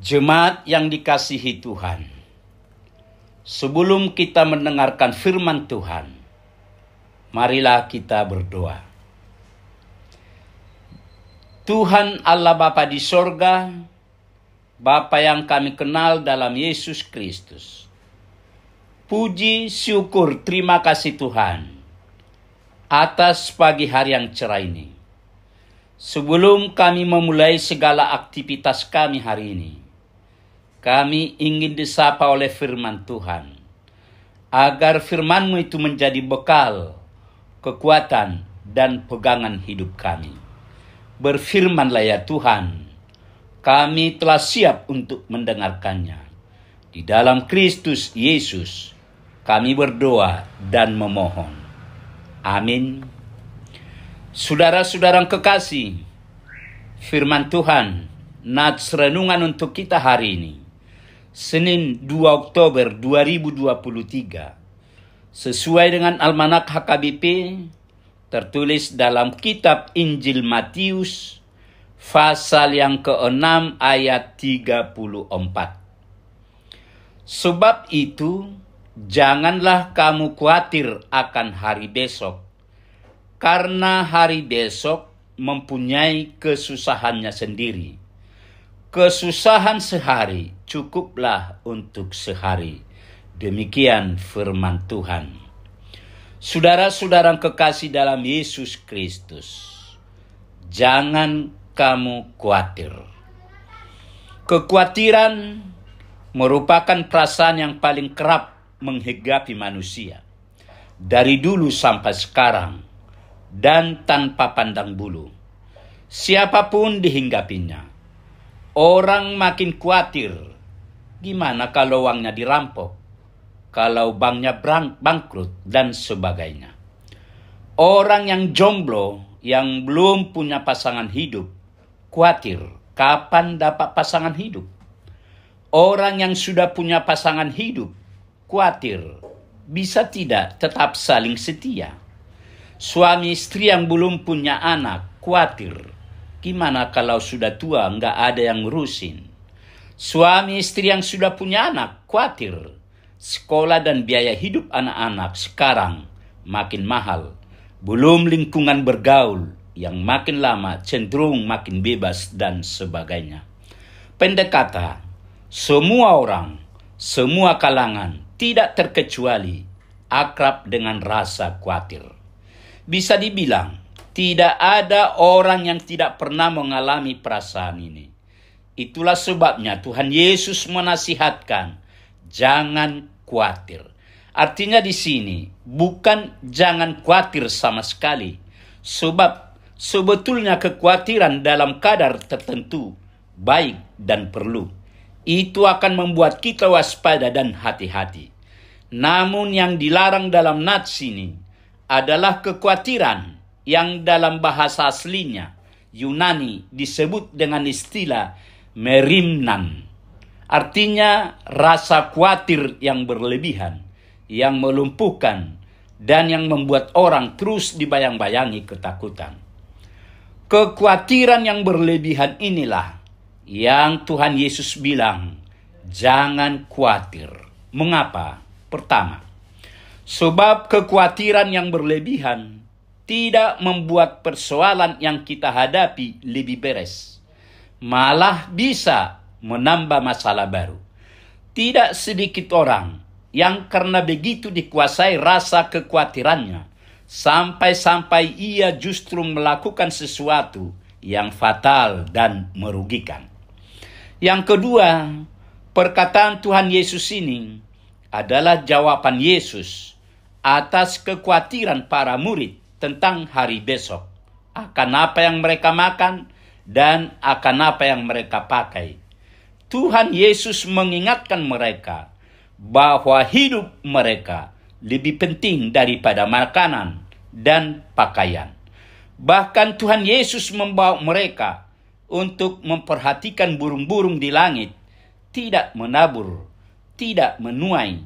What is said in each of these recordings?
Jemaat yang dikasihi Tuhan, sebelum kita mendengarkan firman Tuhan, marilah kita berdoa. Tuhan Allah Bapa di sorga, Bapa yang kami kenal dalam Yesus Kristus. Puji, syukur, terima kasih Tuhan atas pagi hari yang cerah ini. Sebelum kami memulai segala aktivitas kami hari ini, kami ingin disapa oleh firman Tuhan, agar firman-Mu itu menjadi bekal, kekuatan, dan pegangan hidup kami. Berfirmanlah ya Tuhan, kami telah siap untuk mendengarkannya. Di dalam Kristus Yesus, kami berdoa dan memohon. Amin. Saudara-saudara yang kekasih, firman Tuhan, nats renungan untuk kita hari ini, Senin 2 Oktober 2023, sesuai dengan Almanak HKBP, tertulis dalam kitab Injil Matius, pasal yang ke-6 ayat 34. Sebab itu, janganlah kamu khawatir akan hari besok, karena hari besok mempunyai kesusahannya sendiri. Kesusahan sehari cukuplah untuk sehari. Demikian firman Tuhan. Saudara-saudara kekasih dalam Yesus Kristus, jangan kamu khawatir. Kekhawatiran merupakan perasaan yang paling kerap menghinggapi manusia, dari dulu sampai sekarang, dan tanpa pandang bulu. Siapapun dihinggapinya. Orang makin khawatir, gimana kalau uangnya dirampok, kalau banknya bangkrut, dan sebagainya. Orang yang jomblo, yang belum punya pasangan hidup, khawatir kapan dapat pasangan hidup. Orang yang sudah punya pasangan hidup, khawatir bisa tidak tetap saling setia. Suami istri yang belum punya anak, khawatir gimana kalau sudah tua nggak ada yang ngurusin. Suami istri yang sudah punya anak, khawatir sekolah dan biaya hidup anak-anak sekarang makin mahal. Belum lingkungan bergaul yang makin lama cenderung makin bebas dan sebagainya. Pendek kata, semua orang, semua kalangan, tidak terkecuali akrab dengan rasa khawatir. Bisa dibilang, tidak ada orang yang tidak pernah mengalami perasaan ini. Itulah sebabnya Tuhan Yesus menasihatkan, jangan khawatir. Artinya di sini, bukan jangan khawatir sama sekali. Sebab sebetulnya kekhawatiran dalam kadar tertentu, baik dan perlu. Itu akan membuat kita waspada dan hati-hati. Namun yang dilarang dalam nats ini adalah kekhawatiran yang dalam bahasa aslinya Yunani disebut dengan istilah merimnan. Artinya rasa khawatir yang berlebihan, yang melumpuhkan, dan yang membuat orang terus dibayang-bayangi ketakutan. Kekhawatiran yang berlebihan inilah yang Tuhan Yesus bilang, jangan khawatir. Mengapa? Pertama, sebab kekhawatiran yang berlebihan tidak membuat persoalan yang kita hadapi lebih beres. Malah bisa menambah masalah baru. Tidak sedikit orang yang karena begitu dikuasai rasa kekhawatirannya, sampai-sampai ia justru melakukan sesuatu yang fatal dan merugikan. Yang kedua, perkataan Tuhan Yesus ini adalah jawaban Yesus atas kekhawatiran para murid tentang hari besok, akan apa yang mereka makan dan akan apa yang mereka pakai. Tuhan Yesus mengingatkan mereka bahwa hidup mereka lebih penting daripada makanan dan pakaian. Bahkan Tuhan Yesus membawa mereka untuk memperhatikan burung-burung di langit, tidak menabur, tidak menuai,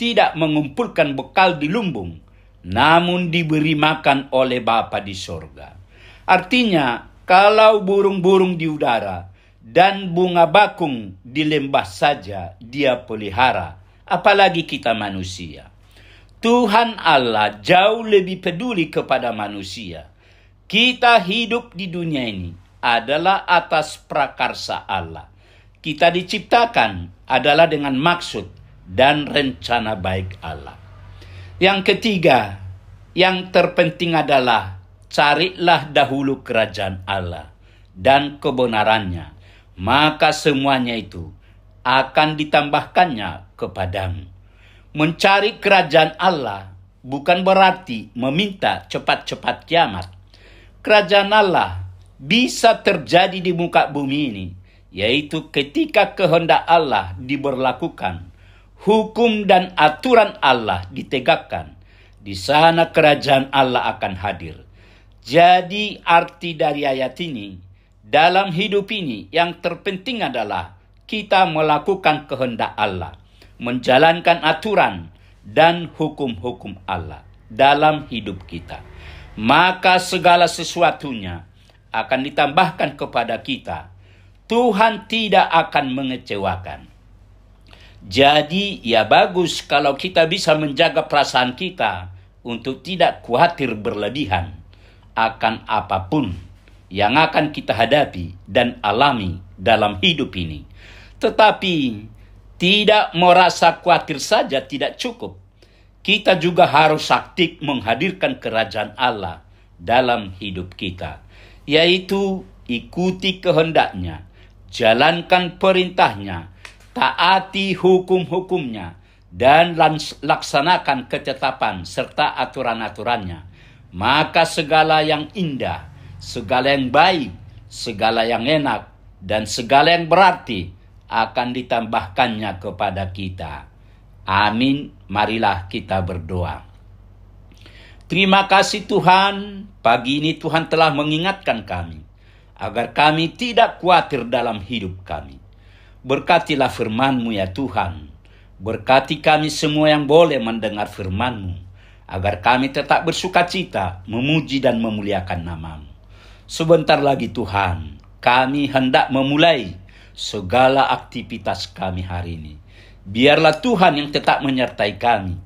tidak mengumpulkan bekal di lumbung, namun diberi makan oleh Bapa di sorga. Artinya, kalau burung-burung di udara dan bunga bakung di lembah saja dia pelihara, apalagi kita manusia. Tuhan Allah jauh lebih peduli kepada manusia. Kita hidup di dunia ini adalah atas prakarsa Allah. Kita diciptakan adalah dengan maksud dan rencana baik Allah. Yang ketiga, yang terpenting adalah carilah dahulu kerajaan Allah dan kebenarannya, maka semuanya itu akan ditambahkannya kepadamu. Mencari kerajaan Allah bukan berarti meminta cepat-cepat kiamat. Kerajaan Allah bisa terjadi di muka bumi ini, yaitu ketika kehendak Allah diberlakukan, hukum dan aturan Allah ditegakkan. Di sana kerajaan Allah akan hadir. Jadi arti dari ayat ini, dalam hidup ini yang terpenting adalah kita melakukan kehendak Allah, menjalankan aturan dan hukum-hukum Allah dalam hidup kita. Maka segala sesuatunya akan ditambahkan kepada kita. Tuhan tidak akan mengecewakan. Jadi ya bagus kalau kita bisa menjaga perasaan kita untuk tidak khawatir berlebihan akan apapun yang akan kita hadapi dan alami dalam hidup ini. Tetapi tidak merasa khawatir saja tidak cukup. Kita juga harus aktif menghadirkan kerajaan Allah dalam hidup kita, yaitu ikuti kehendaknya, jalankan perintahnya, taati hukum-hukumnya, dan laksanakan ketetapan serta aturan-aturannya. Maka segala yang indah, segala yang baik, segala yang enak, dan segala yang berarti akan ditambahkannya kepada kita. Amin. Marilah kita berdoa. Terima kasih Tuhan, pagi ini Tuhan telah mengingatkan kami agar kami tidak khawatir dalam hidup kami. Berkatilah firman-Mu ya Tuhan. Berkati kami semua yang boleh mendengar firman-Mu, agar kami tetap bersukacita, memuji dan memuliakan nama-Mu. Sebentar lagi Tuhan, kami hendak memulai segala aktivitas kami hari ini. Biarlah Tuhan yang tetap menyertai kami.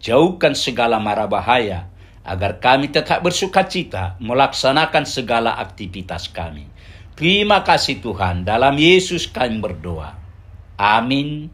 Jauhkan segala mara bahaya, agar kami tetap bersukacita melaksanakan segala aktivitas kami. Terima kasih Tuhan, dalam Yesus kami berdoa. Amin.